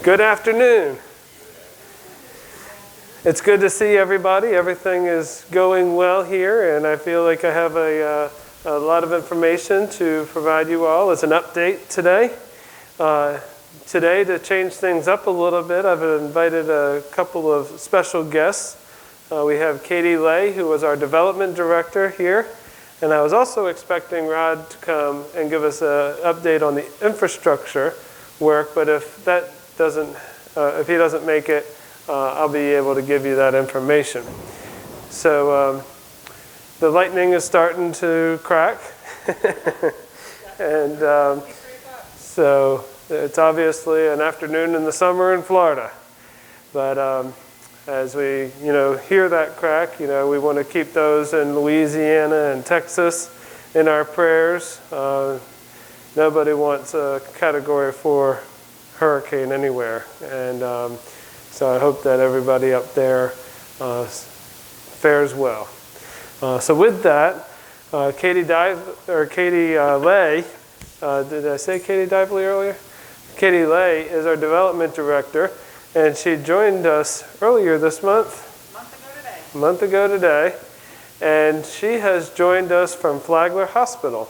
Good afternoon. It's good to see everybody. Everything is going well here, and I feel like I have a lot of information to provide you all as an update today. Today, to change things up a little bit, I've invited a couple of special guests. We have Katie Lay, who was our development director here, and I was also expecting Rod to come and give us an update on the infrastructure work, but if he doesn't make it, I'll be able to give you that information. So the lightning is starting to crack, and so it's obviously an afternoon in the summer in Florida. But as we hear that crack, we want to keep those in Louisiana and Texas in our prayers. Nobody wants a Category 4 hurricane anywhere, and so I hope that everybody up there fares well. So with that, Katie Lay, did I say Katie Dively earlier? Katie Lay is our development director, and she joined us earlier this month. A month ago today, and she has joined us from Flagler Hospital,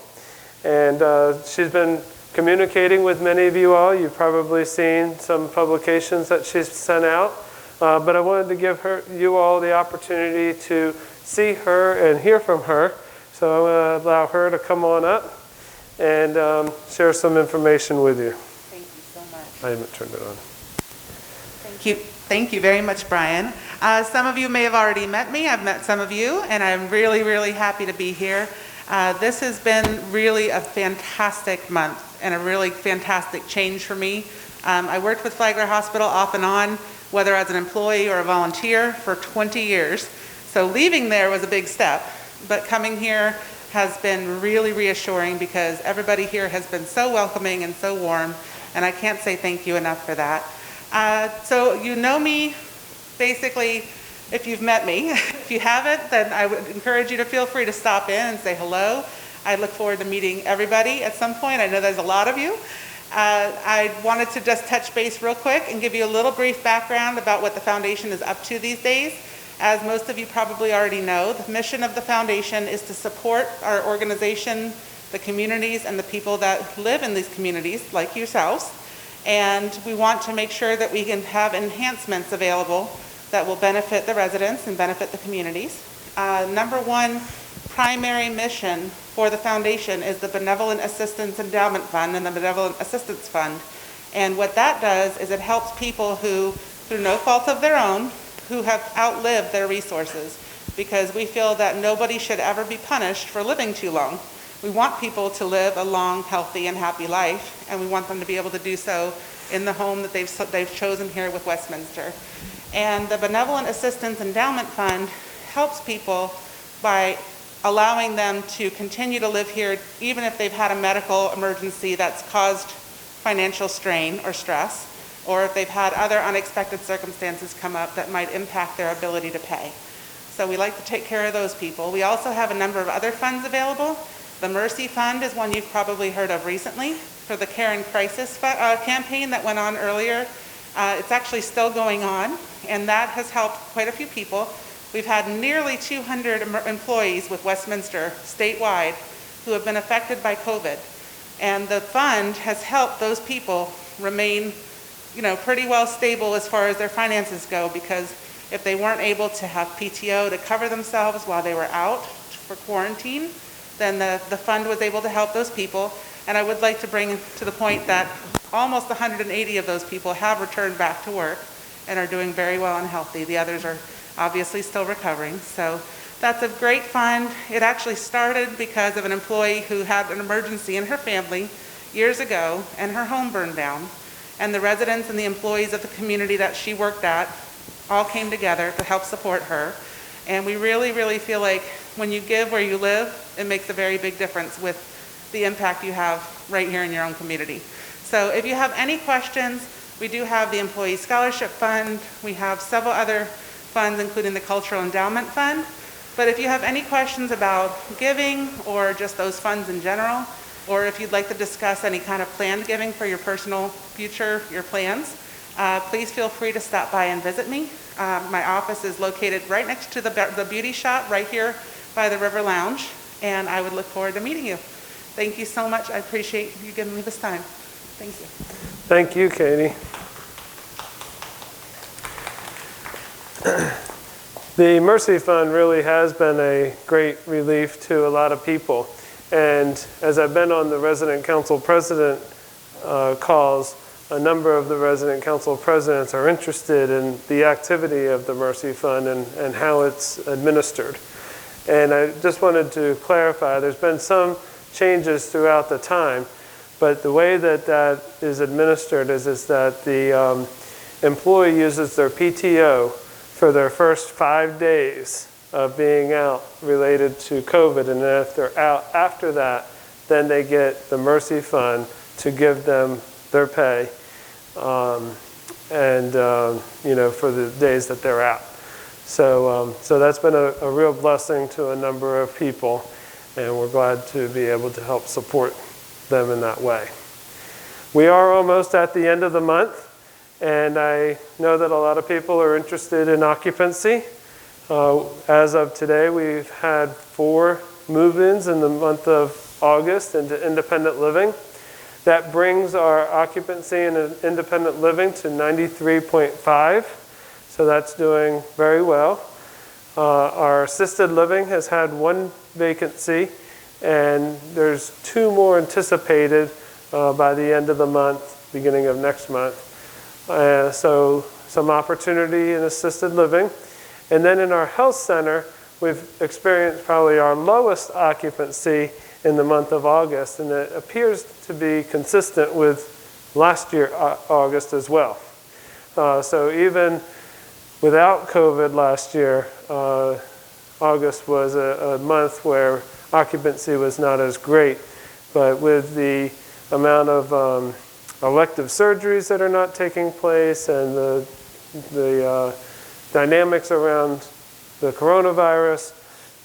and she's been communicating with many of you all. You've probably seen some publications that she's sent out, but I wanted to give you all the opportunity to see her and hear from her. So I'm going to allow her to come on up and share some information with you. Thank you so much. I haven't turned it on. Thank you very much, Brian. Some of you may have already met me. I've met some of you, and I'm really, really happy to be here. This has been really a fantastic month and a really fantastic change for me. I worked with Flagler Hospital off and on, whether as an employee or a volunteer, for 20 years. So leaving there was a big step, but coming here has been really reassuring because everybody here has been so welcoming and so warm, and I can't say thank you enough for that. So you know me, basically, if you've met me. If you haven't, then I would encourage you to feel free to stop in and say hello. I look forward to meeting everybody at some point. I know there's a lot of you. I wanted to just touch base real quick and give you a little brief background about what the foundation is up to these days. As most of you probably already know, the mission of the foundation is to support our organization, the communities, and the people that live in these communities, like yourselves. And we want to make sure that we can have enhancements available that will benefit the residents and benefit the communities. Number one primary mission for the foundation is the Benevolent Assistance Endowment Fund and the Benevolent Assistance Fund. And what that does is it helps people who, through no fault of their own, who have outlived their resources, because we feel that nobody should ever be punished for living too long. We want people to live a long, healthy, and happy life, and we want them to be able to do so in the home that they've chosen here with Westminster. And the Benevolent Assistance Endowment Fund helps people by allowing them to continue to live here even if they've had a medical emergency that's caused financial strain or stress, or if they've had other unexpected circumstances come up that might impact their ability to pay. So we like to take care of those people. We also have a number of other funds available. The Mercy Fund is one you've probably heard of recently for the Care in Crisis campaign that went on earlier. It's actually still going on, and that has helped quite a few people. We've had nearly 200 employees with Westminster statewide who have been affected by COVID. And the fund has helped those people remain, pretty well stable as far as their finances go, because if they weren't able to have PTO to cover themselves while they were out for quarantine, then the fund was able to help those people. And I would like to bring to the point that almost 180 of those people have returned back to work and are doing very well and healthy. The others are obviously still recovering. So that's a great fund. It actually started because of an employee who had an emergency in her family years ago, and her home burned down. And the residents and the employees of the community that she worked at all came together to help support her. And we really, really feel like when you give where you live, it makes a very big difference with the impact you have right here in your own community. So if you have any questions, we do have the Employee Scholarship Fund. We have several other funds, including the Cultural Endowment Fund. But if you have any questions about giving or just those funds in general, or if you'd like to discuss any kind of planned giving for your personal future, your plans, Please feel free to stop by and visit me. My office is located right next to the beauty shop right here by the River Lounge, and I would look forward to meeting you. Thank you so much. I appreciate you giving me this time. Thank you. Thank you, Katie. The Mercy Fund really has been a great relief to a lot of people. And as I've been on the resident council president calls, a number of the resident council presidents are interested in the activity of the Mercy Fund and how it's administered. And I just wanted to clarify, there's been some changes throughout the time, but the way that that is administered is that the employee uses their PTO for their first 5 days of being out related to COVID, and then if they're out after that, then they get the Mercy Fund to give them their pay, you know, for the days that they're out. So that's been a real blessing to a number of people, and we're glad to be able to help support them in that way. We are almost at the end of the month, and I know that a lot of people are interested in occupancy. As of today, we've had 4 move-ins in the month of August into independent living. That brings our occupancy in independent living to 93.5, so that's doing very well. Our assisted living has had 1 vacancy, and there's 2 more anticipated by the end of the month, beginning of next month. So some opportunity in assisted living. And then in our health center, we've experienced probably our lowest occupancy in the month of August, and it appears to be consistent with last year, August as well. So even without COVID last year, August was a month where occupancy was not as great, but with the amount of elective surgeries that are not taking place and the dynamics around the coronavirus,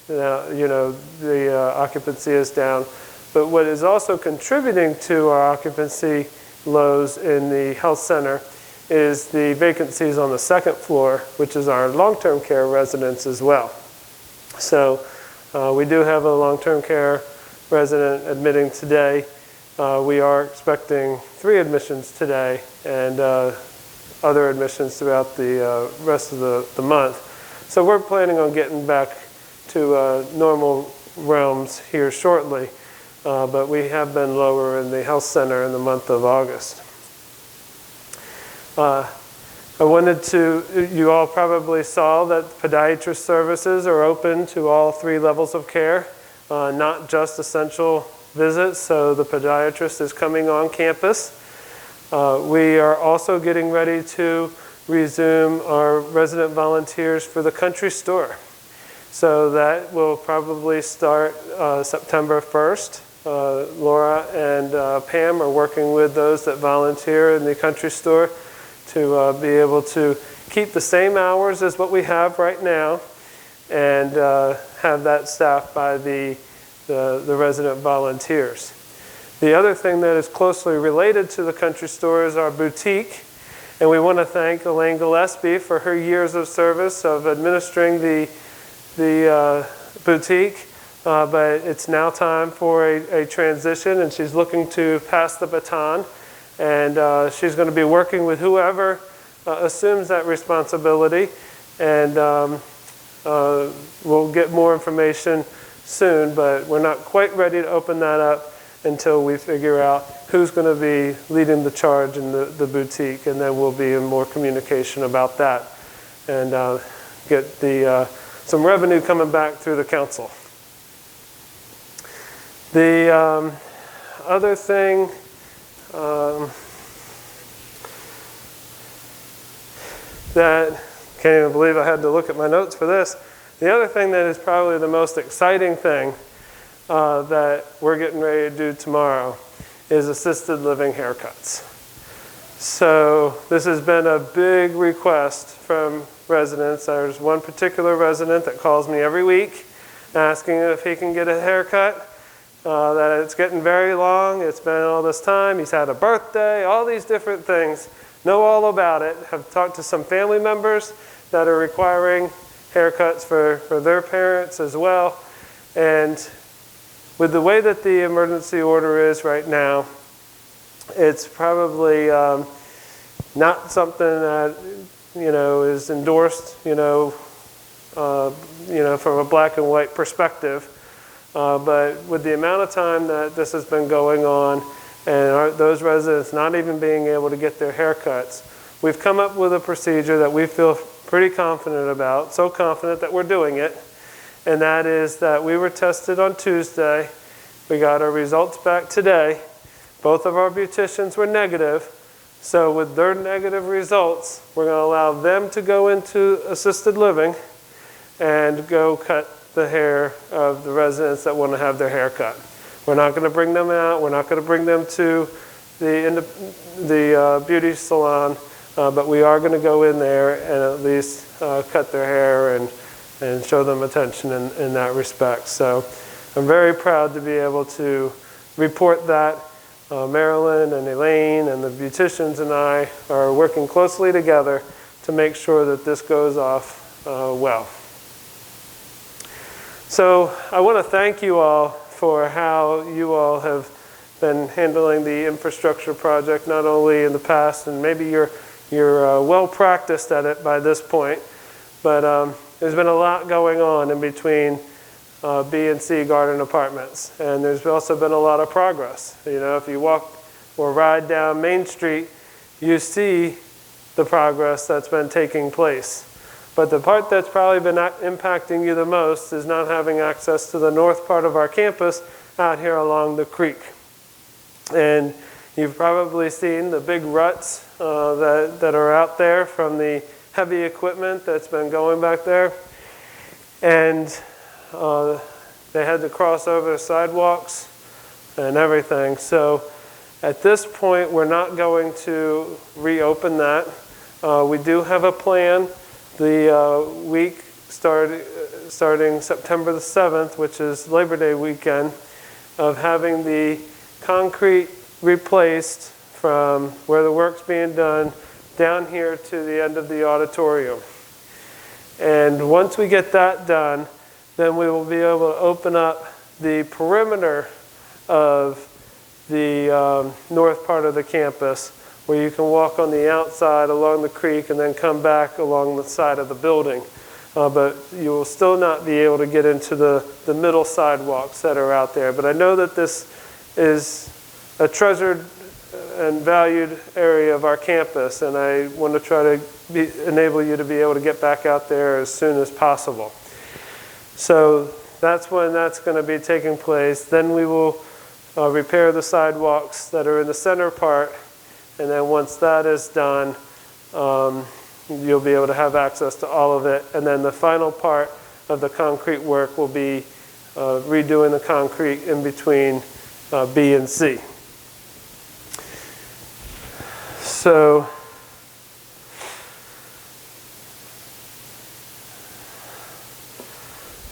you know, the occupancy is down. But what is also contributing to our occupancy lows in the health center is the vacancies on the 2nd floor, which is our long-term care residents as well. So we do have a long-term care resident admitting today. We are expecting 3 admissions today and other admissions throughout the rest of the month. So we're planning on getting back to normal realms here shortly, but we have been lower in the health center in the month of August. I wanted to, you all probably saw that podiatrist services are open to all 3 levels of care, not just essential visits, so the podiatrist is coming on campus. We are also getting ready to resume our resident volunteers for the country store. So that will probably start September 1st. Laura and Pam are working with those that volunteer in the country store to be able to keep the same hours as what we have right now and have that staffed by the resident volunteers. The other thing that is closely related to the country store is our boutique. And we want to thank Elaine Gillespie for her years of service of administering the boutique. But it's now time for a transition, and she's looking to pass the baton. And she's going to be working with whoever assumes that responsibility. And we'll get more information soon, but we're not quite ready to open that up until we figure out who's going to be leading the charge in the boutique, and then we'll be in more communication about that and get some revenue coming back through the council. The other thing that, can't even believe I had to look at my notes for this. The other thing that is probably the most exciting thing that we're getting ready to do tomorrow is assisted living haircuts. So this has been a big request from residents. There's one particular resident that calls me every week asking if he can get a haircut, that it's getting very long, it's been all this time, he's had a birthday, all these different things know all about it, have talked to some family members that are requiring haircuts for their parents as well. And with the way that the emergency order is right now, it's probably not something that, is endorsed, from a black and white perspective. But with the amount of time that this has been going on and those residents not even being able to get their haircuts, we've come up with a procedure that we feel pretty confident about, so confident that we're doing it. And that is that we were tested on Tuesday. We got our results back today. Both of our beauticians were negative. So with their negative results, we're going to allow them to go into assisted living and go cut the hair of the residents that want to have their hair cut. We're not going to bring them out. We're not going to bring them to the beauty salon, but we are going to go in there and at least cut their hair and show them attention in that respect. So I'm very proud to be able to report that. Marilyn and Elaine and the beauticians and I are working closely together to make sure that this goes off well. So I want to thank you all for how you all have been handling the infrastructure project, not only in the past, and maybe you're well practiced at it by this point, but there's been a lot going on in between B and C garden apartments, and there's also been a lot of progress. If you walk or ride down Main Street, you see the progress that's been taking place. But the part that's probably been impacting you the most is not having access to the north part of our campus out here along the creek. And you've probably seen the big ruts that are out there from the heavy equipment that's been going back there. And they had to cross over the sidewalks and everything. So at this point, we're not going to reopen that. We do have a plan. The week starting September the 7th, which is Labor Day weekend, of having the concrete replaced from where the work's being done down here to the end of the auditorium. And once we get that done, then we will be able to open up the perimeter of the north part of the campus, where you can walk on the outside along the creek and then come back along the side of the building. But you will still not be able to get into the middle sidewalks that are out there. But I know that this is a treasured and valued area of our campus, and I want to try to enable you to be able to get back out there as soon as possible. So that's when that's going to be taking place. Then we will repair the sidewalks that are in the center part, and then once that is done, you'll be able to have access to all of it. And then the final part of the concrete work will be redoing the concrete in between B and C. So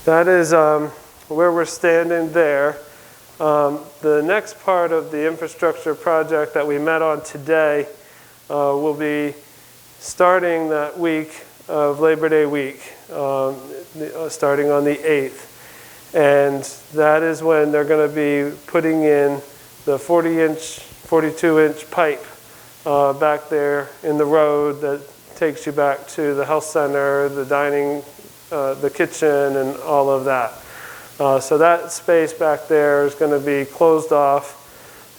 that is where we're standing there. The next part of the infrastructure project that we met on today will be starting that week of Labor Day week, starting on the 8th. And that is when they're going to be putting in the 40-inch, 42-inch pipe back there in the road that takes you back to the health center, the dining, the kitchen, and all of that. So that space back there is going to be closed off.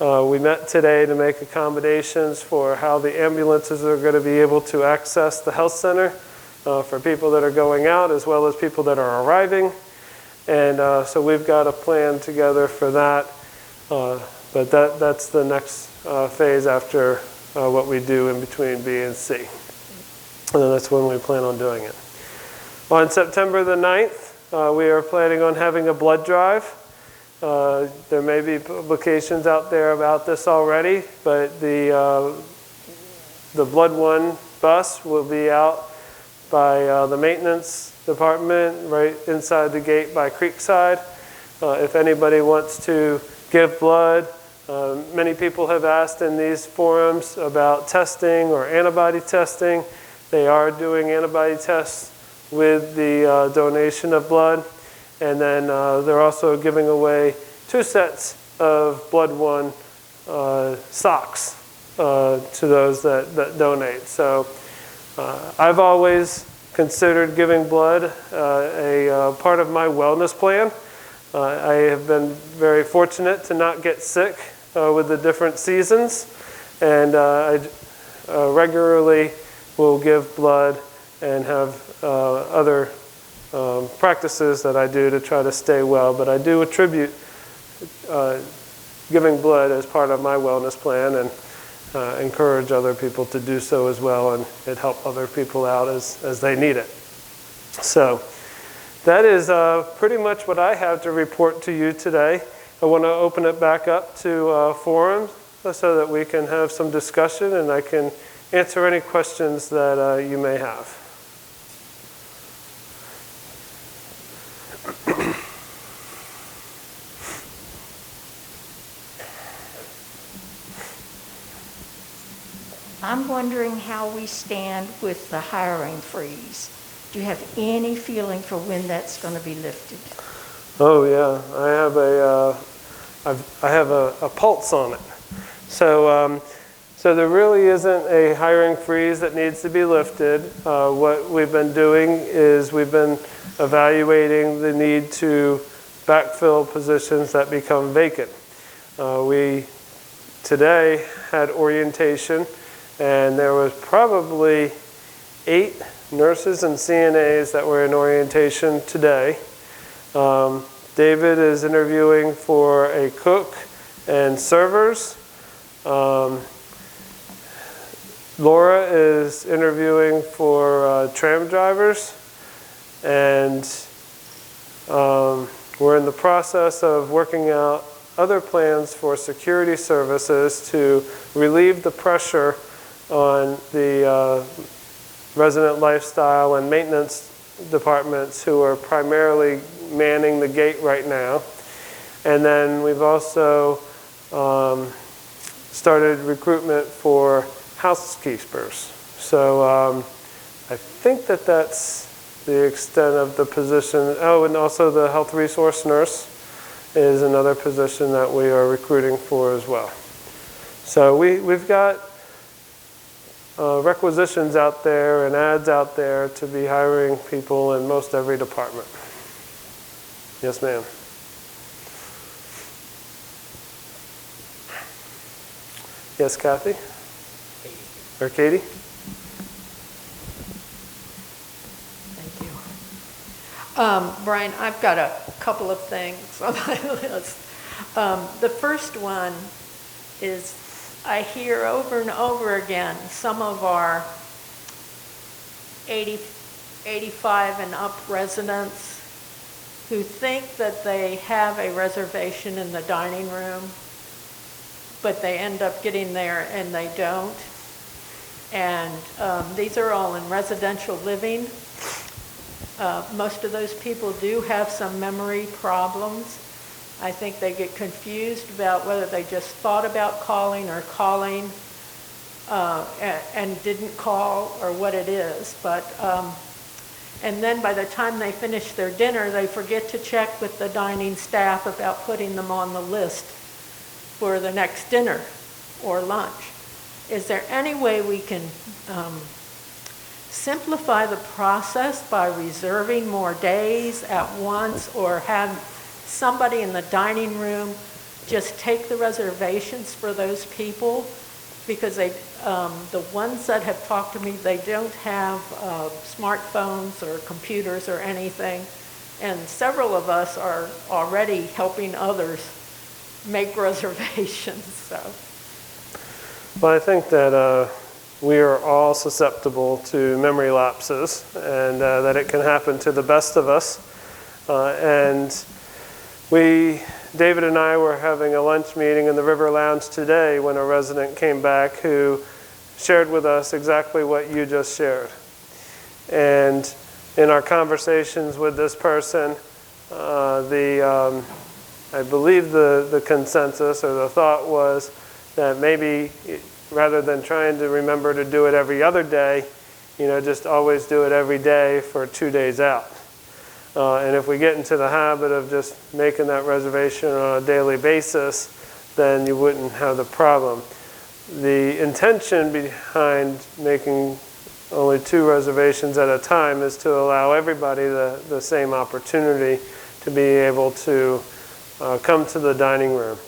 We met today to make accommodations for how the ambulances are going to be able to access the health center for people that are going out as well as people that are arriving. And so we've got a plan together for that. But that's the next phase after what we do in between B and C. And then that's when we plan on doing it. On September the 9th, we are planning on having a blood drive. There may be publications out there about this already, but the Blood One bus will be out by the maintenance department right inside the gate by Creekside. If anybody wants to give blood Many people have asked in these forums about testing or antibody testing. They are doing antibody tests with the donation of blood. And then they're also giving away 2 sets of Blood One socks to those that donate. So I've always considered giving blood a part of my wellness plan. I have been very fortunate to not get sick with the different seasons, and I regularly will give blood and have other practices that I do to try to stay well. But I do attribute giving blood as part of my wellness plan, and encourage other people to do so as well, and it help other people out as they need it. So that is pretty much what I have to report to you today. I want to open it back up to forums so that we can have some discussion and I can answer any questions that you may have. I'm wondering how we stand with the hiring freeze. Do you have any feeling for when that's going to be lifted? Oh yeah, I have a pulse on it. So there really isn't a hiring freeze that needs to be lifted. What we've been doing is we've been evaluating the need to backfill positions that become vacant. We today had orientation, and there was probably 8 nurses and CNAs that were in orientation today. David is interviewing for a cook and servers. Laura is interviewing for tram drivers. And we're in the process of working out other plans for security services to relieve the pressure on the resident lifestyle and maintenance departments who are primarily manning the gate right now. And then we've also started recruitment for housekeepers. So I think that's the extent of the position. Oh, and also the health resource nurse is another position that we are recruiting for as well. So we've got requisitions out there and ads out there to be hiring people in most every department. Yes, ma'am. Yes, Kathy? Or Katie? Thank you. Brian, I've got a couple of things on my list. The first one is I hear over and over again some of our 85 and up residents who think that they have a reservation in the dining room, but they end up getting there and they don't. And these are all in residential living. Most of those people do have some memory problems. I think they get confused about whether they just thought about calling or calling and didn't call, or what it is. But and then by the time they finish their dinner, they forget to check with the dining staff about putting them on the list for the next dinner or lunch. Is there any way we can simplify the process by reserving more days at once, or have somebody in the dining room just take the reservations for those people? Because they, the ones that have talked to me, they don't have smartphones or computers or anything. And several of us are already helping others make reservations. So. Well, I think that we are all susceptible to memory lapses, and that it can happen to the best of us. And David and I were having a lunch meeting in the River Lounge today when a resident came back who shared with us exactly what you just shared. And in our conversations with this person, I believe the consensus or the thought was that maybe rather than trying to remember to do it every other day, just always do it every day for 2 days out. And if we get into the habit of just making that reservation on a daily basis, then you wouldn't have the problem. The intention behind making only 2 reservations at a time is to allow everybody the same opportunity to be able to come to the dining room.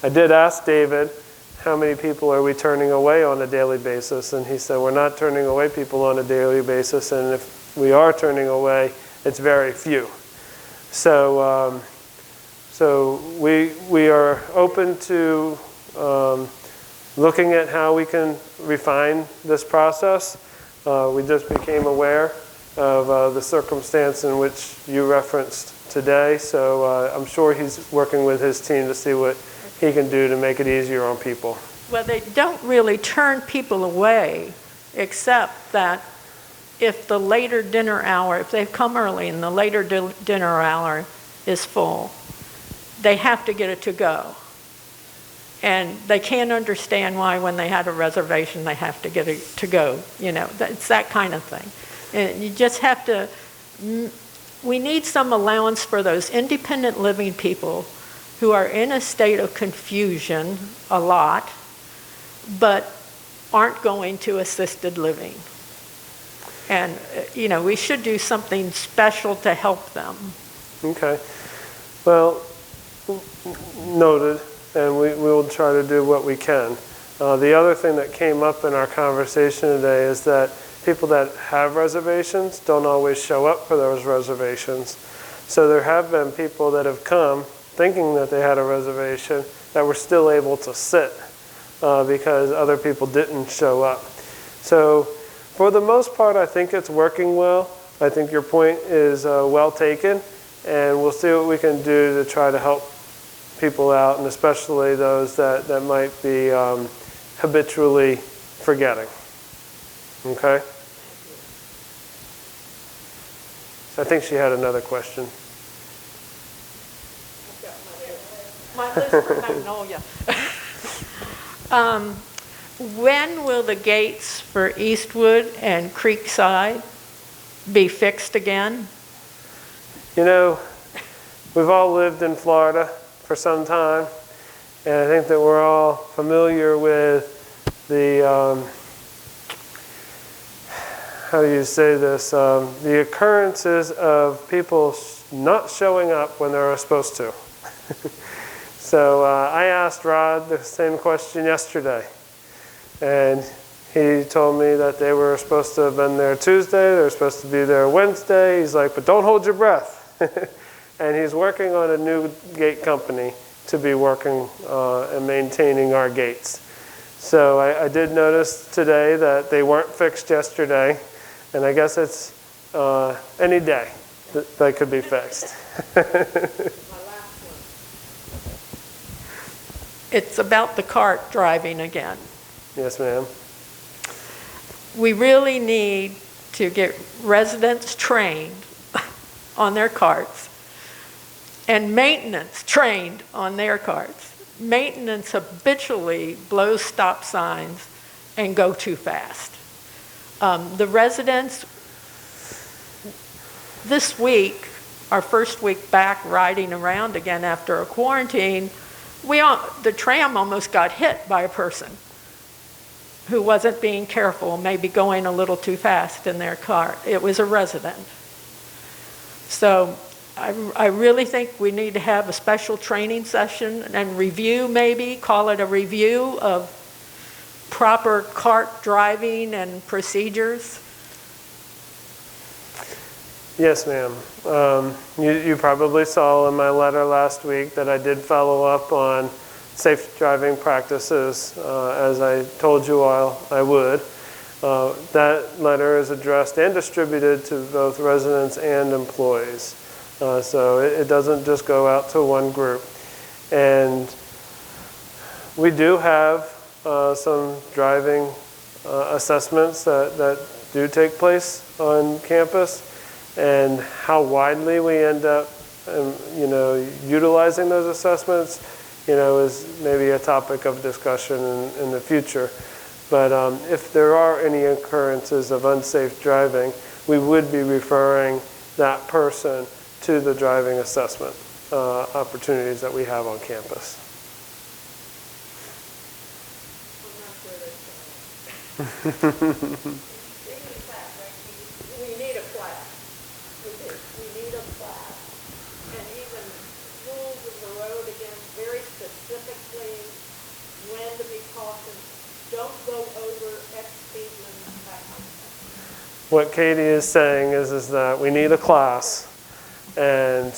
I did ask David, how many people are we turning away on a daily basis? And he said, we're not turning away people on a daily basis, and if we are turning away, it's very few. So we are open to looking at how we can refine this process. We just became aware of the circumstance in which you referenced today, so I'm sure he's working with his team to see what he can do to make it easier on people. Well, they don't really turn people away, except that if the later dinner hour, if they've come early and the later dinner hour is full, they have to get it to go. And they can't understand why when they had a reservation they have to get it to go. It's that kind of thing. And you just have to, we need some allowance for those independent living people who are in a state of confusion a lot, but aren't going to assisted living. And, we should do something special to help them. Okay. Well, noted, and we will try to do what we can. The other thing that came up in our conversation today is that people that have reservations don't always show up for those reservations. So there have been people that have come thinking that they had a reservation that were still able to sit because other people didn't show up. So for the most part, I think it's working well. I think your point is well taken, and we'll see what we can do to try to help people out, and especially those that might be habitually forgetting. Okay? I think she had another question. My list for Magnolia. When will the gates for Eastwood and Creekside be fixed again? We've all lived in Florida for some time, and I think that we're all familiar with the, how do you say this, the occurrences of people not showing up when they're supposed to. So I asked Rod the same question yesterday, and he told me that they were supposed to have been there Tuesday, they were supposed to be there Wednesday. He's like, but don't hold your breath. And he's working on a new gate company to be working and maintaining our gates. So I did notice today that they weren't fixed yesterday, and I guess it's any day that could be fixed. It's about the cart driving again. Yes, ma'am. We really need to get residents trained on their carts and maintenance trained on their carts. Maintenance habitually blows stop signs and go too fast. The residents, this week, our first week back riding around again after a quarantine, the tram almost got hit by a person who wasn't being careful, maybe going a little too fast in their car. It was a resident. So I really think we need to have a special training session and review, maybe, call it a review of proper cart driving and procedures. Yes, ma'am. You probably saw in my letter last week that I did follow up on safe driving practices, as I told you all I would. That letter is addressed and distributed to both residents and employees. So it doesn't just go out to one group. And we do have some driving assessments that do take place on campus. And how widely we end up utilizing those assessments, is maybe a topic of discussion in the future. But if there are any occurrences of unsafe driving, we would be referring that person to the driving assessment opportunities that we have on campus. We need a class. We need a class. And even rules of the road, again, very specifically when to be cautious. Don't go over X speed limit, that kind of thing. What Katie is saying is that we need a class, and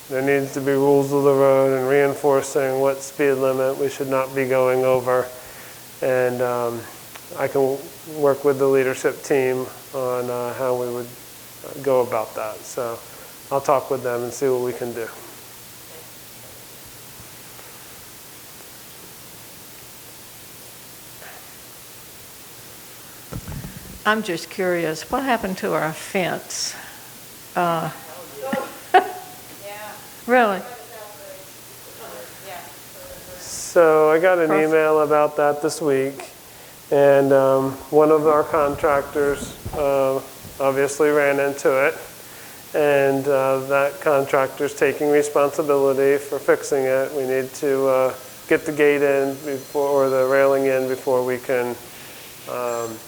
there needs to be rules of the road and reinforcing what speed limit we should not be going over. And I can work with the leadership team on how we would go about that. So I'll talk with them and see what we can do. I'm just curious, what happened to our fence? Really? So I got an email about that this week, and one of our contractors obviously ran into it, and that contractor's taking responsibility for fixing it. We need to get the gate in or the railing in before we can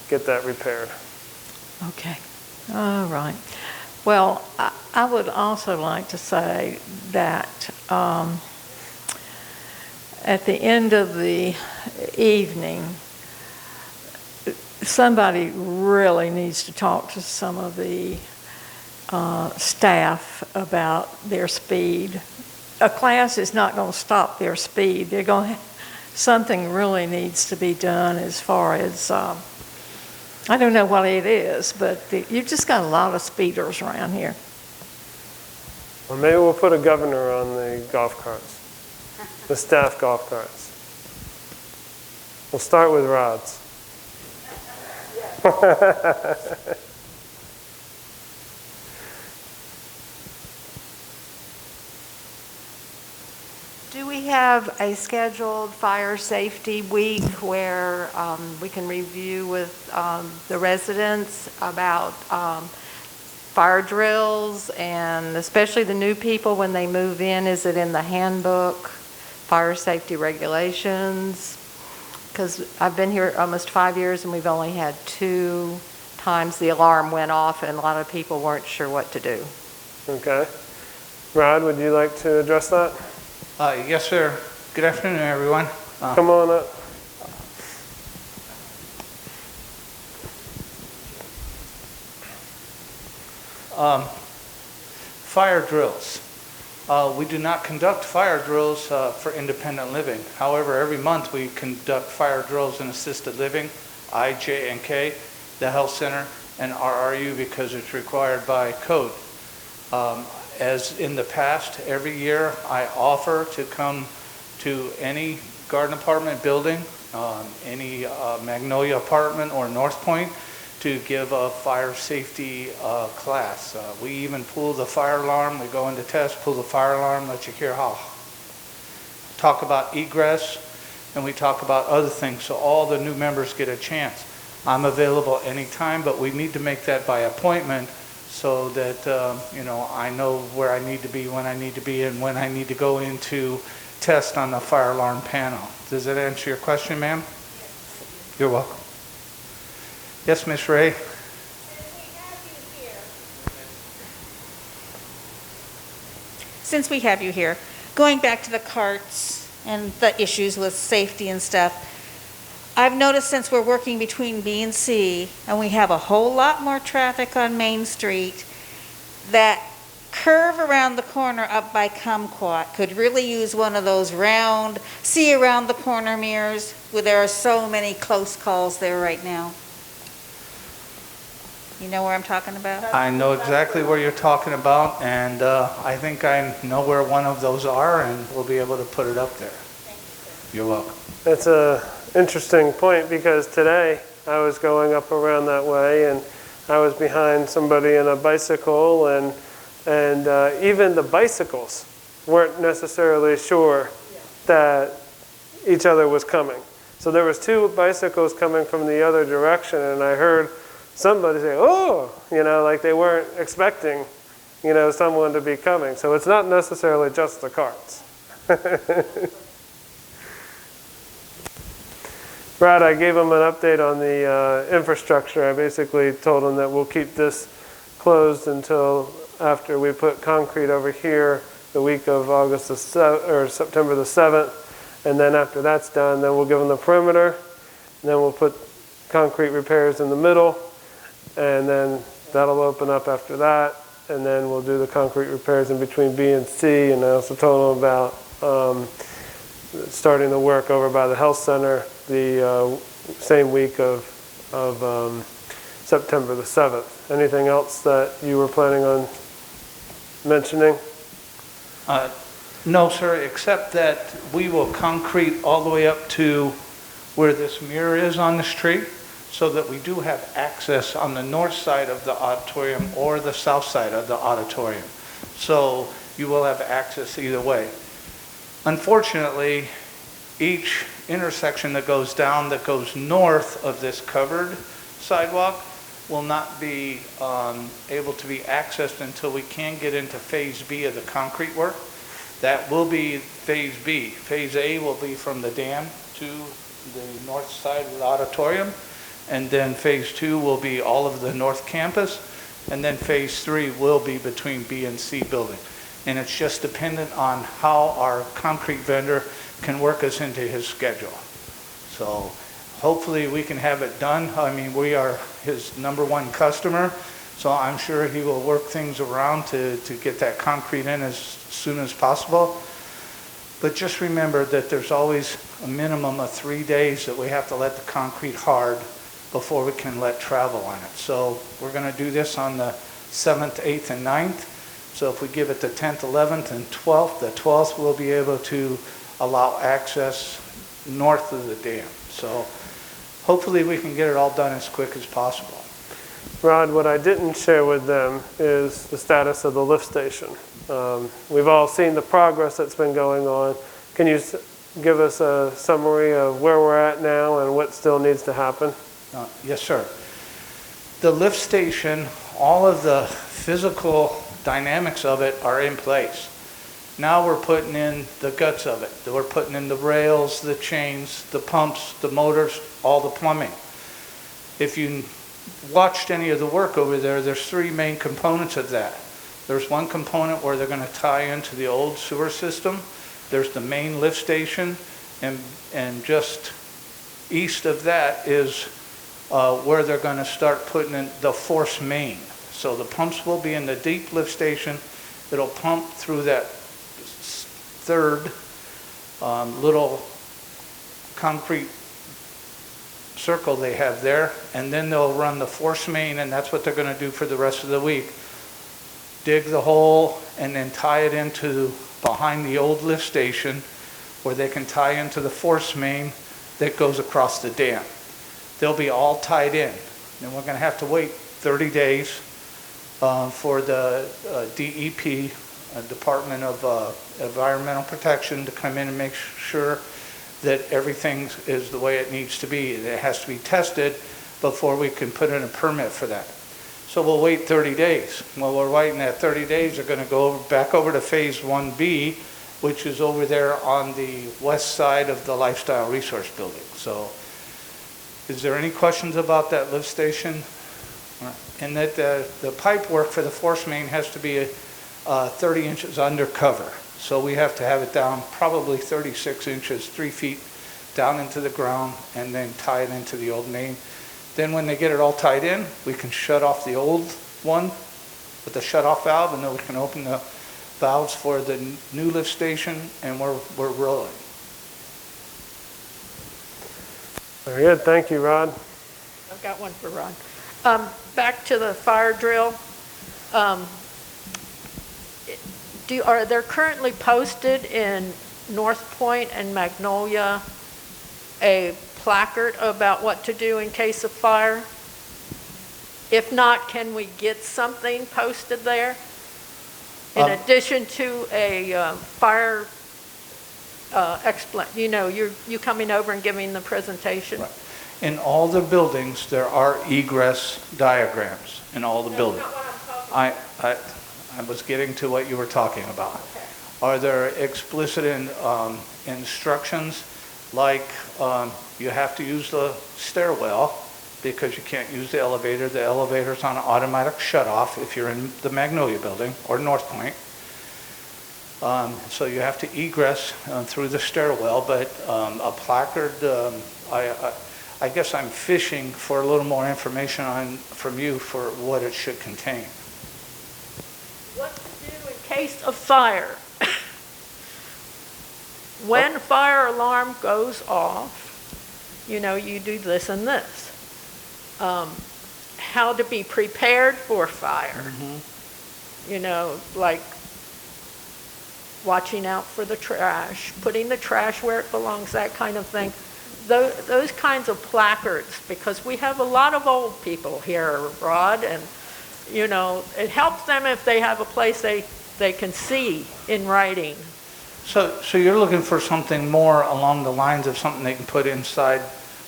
get that repaired. Okay, all right. Well, I would also like to say that at the end of the evening, somebody really needs to talk to some of the staff about their speed. A class is not going to stop their speed. They're going to, something really needs to be done as far as, I don't know what it is, but you've just got a lot of speeders around here. Well, maybe we'll put a governor on the golf carts, the staff golf carts. We'll start with rods. Do we have a scheduled fire safety week where we can review with the residents about fire drills, and especially the new people when they move in? Is it in the handbook, fire safety regulations? Because I've been here almost 5 years and we've only had 2 times the alarm went off and a lot of people weren't sure what to do. Okay. Rod, would you like to address that? Yes, sir. Good afternoon, everyone. Come on up. Fire drills. We do not conduct fire drills for independent living. However, every month we conduct fire drills in assisted living, I, J, and K, the health center, and RRU because it's required by code. As in the past, every year I offer to come to any garden apartment building, any Magnolia apartment or North Point to give a fire safety class. We even pull the fire alarm. We go into test, pull the fire alarm, let you hear how. Talk about egress, and we talk about other things so all the new members get a chance. I'm available anytime, but we need to make that by appointment so that I know where I need to be, when I need to be, and when I need to go into test on the fire alarm panel. Does that answer your question, ma'am? Yes. You're welcome. Yes, Miss Ray. Since we have you here, going back to the carts and the issues with safety and stuff, I've noticed since we're working between B and C, and we have a whole lot more traffic on Main Street, that curve around the corner up by Kumquat could really use one of those round, see around the corner mirrors, where there are so many close calls there right now. You know where I'm talking about? I know exactly where you're talking about, and I think I know where one of those are, and we'll be able to put it up there. Thank you, sir. You're welcome. That's an interesting point, because today I was going up around that way and I was behind somebody in a bicycle, and And even the bicycles weren't necessarily sure that each other was coming. So there was 2 bicycles coming from the other direction, and I heard somebody say, "Oh," like they weren't expecting, someone to be coming. So it's not necessarily just the carts. Brad, I gave him an update on the infrastructure. I basically told him that we'll keep this closed until after we put concrete over here the week of September the 7th. And then after that's done, then we'll give them the perimeter. And then we'll put concrete repairs in the middle. And then that'll open up after that. And then we'll do the concrete repairs in between B and C. And I also told them about starting the work over by the health center the same week of September the 7th. Anything else that you were planning on mentioning? No, sir, except that we will concrete all the way up to where this mirror is on the street, so that we do have access on the north side of the auditorium or the south side of the auditorium. So you will have access either way. Unfortunately, each intersection that goes down that goes north of this covered sidewalk will not be able to be accessed until we can get into phase B of the concrete work. That will be phase B. Phase A will be from the dam to the north side of the auditorium, and then phase 2 will be all of the north campus, and then phase 3 will be between B and C building. And it's just dependent on how our concrete vendor can work us into his schedule. So hopefully we can have it done. I mean, we are his #1 customer, so I'm sure he will work things around to get that concrete in as soon as possible. But just remember that there's always a minimum of 3 days that we have to let the concrete hard before we can let travel on it. So we're going to do this on the 7th, 8th, and 9th. So if we give it the 10th, 11th, and 12th, the 12th we'll be able to allow access north of the dam. So hopefully we can get it all done as quick as possible. Rod, what I didn't share with them is the status of the lift station. We've all seen the progress that's been going on. Can you give us a summary of where we're at now and what still needs to happen? Yes, sir. The lift station, all of the physical dynamics of it are in place. Now we're putting in the guts of it. We're putting in the rails, the chains, the pumps, the motors, all the plumbing. If you watched any of the work over there, there's 3 main components of that. There's one component where they're going to tie into the old sewer system. There's the main lift station, and just east of that is where they're going to start putting in the force main. So the pumps will be in the deep lift station. It'll pump through that 3rd little concrete circle they have there, and then they'll run the force main, and that's what they're going to do for the rest of the week. Dig the hole and then tie it into behind the old lift station, where they can tie into the force main that goes across the dam. They'll be all tied in. And we're going to have to wait 30 days for the DEP, Department of Environmental Protection, to come in and make sure that everything is the way it needs to be. It has to be tested before we can put in a permit for that. So we'll wait 30 days. While we're waiting that 30 days, they're going to go back over to phase 1B, which is over there on the west side of the Lifestyle Resource Building. So is there any questions about that lift station? And that the pipe work for the force main has to be 30 inches undercover. So we have to have it down probably 36 inches, 3 feet down into the ground, and then tie it into the old main. Then when they get it all tied in, we can shut off the old one with the shut-off valve, and then we can open the valves for the new lift station, and we're rolling. Very good. Thank you, Rod. I've got one for Ron. Back to the fire drill. Are there currently posted in North Point and Magnolia a placard about what to do in case of fire? If not, can we get something posted there? In addition to a fire you coming over and giving the presentation? Right. In all the buildings, there are egress diagrams in all the buildings. I was getting to what you were talking about. Okay. Are there explicit instructions like you have to use the stairwell because you can't use the elevator? The elevator's on an automatic shut-off if you're in the Magnolia Building or North Point. So you have to egress through the stairwell, but a placard, I guess I'm fishing for a little more information from you for what it should contain. What to do in case of fire? When fire alarm goes off, you do this and this. How to be prepared for fire. Like watching out for the trash, putting the trash where it belongs, that kind of thing. Those kinds of placards, because we have a lot of old people here, Rod, and it helps them if they have a place they can see in writing. So you're looking for something more along the lines of something they can put inside,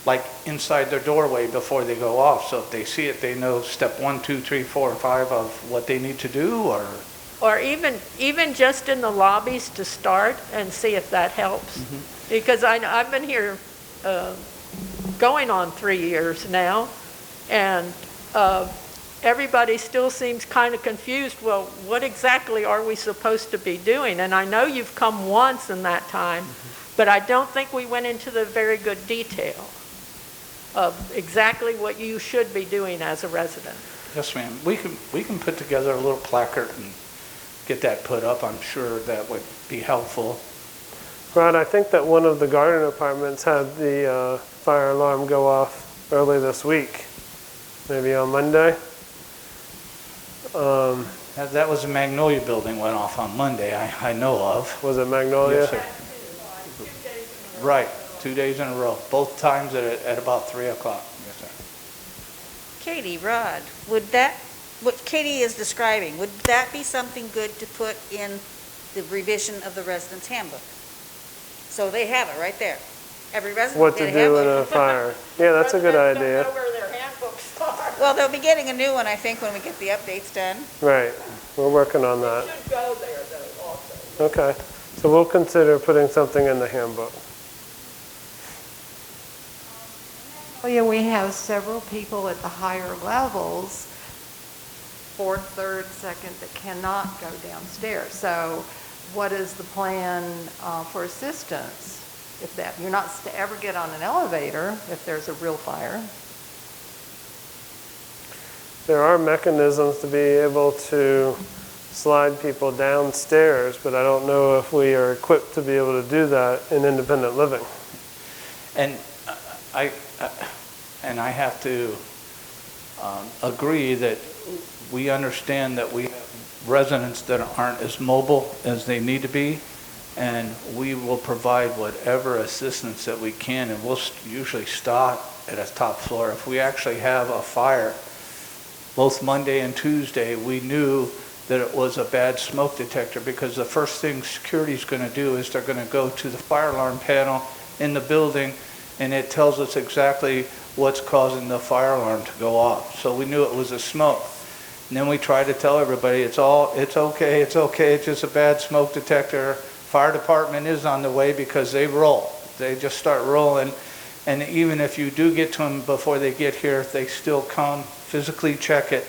like inside their doorway before they go off. So if they see it, they know step 1, 2, 3, 4, and 5 of what they need to do, or even just in the lobbies to start and see if that helps. Mm-hmm. Because I've been here going on 3 years now, and everybody still seems kind of confused. Well, what exactly are we supposed to be doing? And I know you've come once in that time, but I don't think we went into the very good detail of exactly what you should be doing as a resident. Yes, ma'am. We can put together a little placard and get that put up. I'm sure that would be helpful. Rod, I think that one of the garden apartments had the fire alarm go off early this week, maybe on Monday. That was the Magnolia Building went off on Monday, I know of. Was it Magnolia? Yes, sir. Right, 2 days in a row, both times at about 3 o'clock. Yes, sir. Katie, Rod, what Katie is describing, would that be something good to put in the revision of the residence handbook? So they have it right there. Every resident What get to a do in handbook. a fire. Yeah, that's a good Residents idea. don't know where their handbooks are. Well, they'll be getting a new one, I think, when we get the updates done. Right. We're working on that. They should go there though also. Okay. So we'll consider putting something in the handbook. Well, yeah, we have several people at the higher levels, 4th, 3rd, 2nd, that cannot go downstairs. So what is the plan for assistance? If you're not to ever get on an elevator if there's a real fire. There are mechanisms to be able to slide people downstairs, but I don't know if we are equipped to be able to do that in independent living. And I have to agree that we understand that we have residents that aren't as mobile as they need to be, and we will provide whatever assistance that we can, and we'll usually start at a top floor. If we actually have a fire, both Monday and Tuesday, we knew that it was a bad smoke detector, because the first thing security is going to do is they're going to go to the fire alarm panel in the building, and it tells us exactly what's causing the fire alarm to go off. So we knew it was a smoke. And then we tried to tell everybody, it's okay, it's just a bad smoke detector. Fire department is on the way, because they roll. They just start rolling. And even if you do get to them before they get here, they still come, physically check it.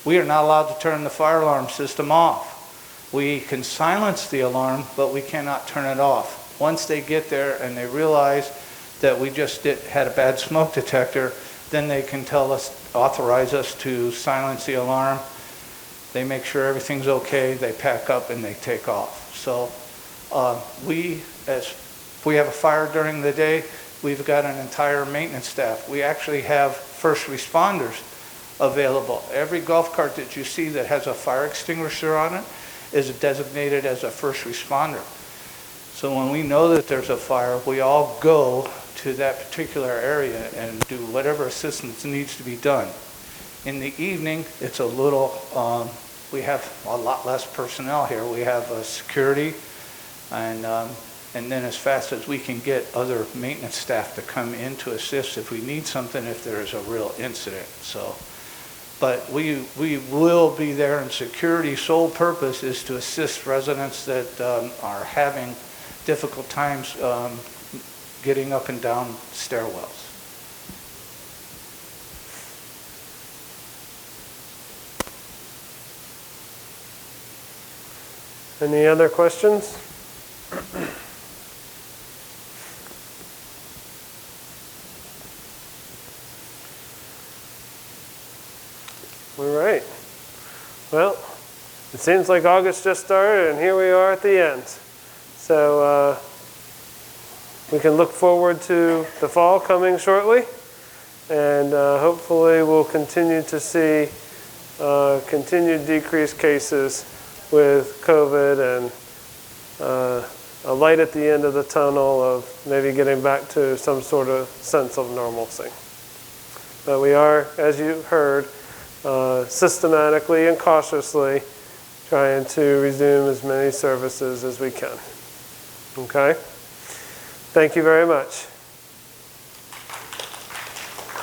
We are not allowed to turn the fire alarm system off. We can silence the alarm, but we cannot turn it off. Once they get there and they realize that we just had a bad smoke detector, then they can authorize us to silence the alarm. They make sure everything's okay, they pack up and they take off. So if we have a fire during the day, we've got an entire maintenance staff. We actually have first responders available. Every golf cart that you see that has a fire extinguisher on it is designated as a first responder. So when we know that there's a fire, we all go to that particular area and do whatever assistance needs to be done. In the evening, it's a little we have a lot less personnel here. We have security, and then as fast as we can get other maintenance staff to come in to assist if we need something, if there is a real incident. So, but we will be there, and security's sole purpose is to assist residents that are having difficult times getting up and down stairwells. Any other questions? All right. Well, it seems like August just started, and here we are at the end. So we can look forward to the fall coming shortly, and hopefully we'll continue to see continued decreased cases with COVID, and a light at the end of the tunnel of maybe getting back to some sort of sense of normalcy. But we are, as you heard, systematically and cautiously trying to resume as many services as we can. Okay? Thank you very much.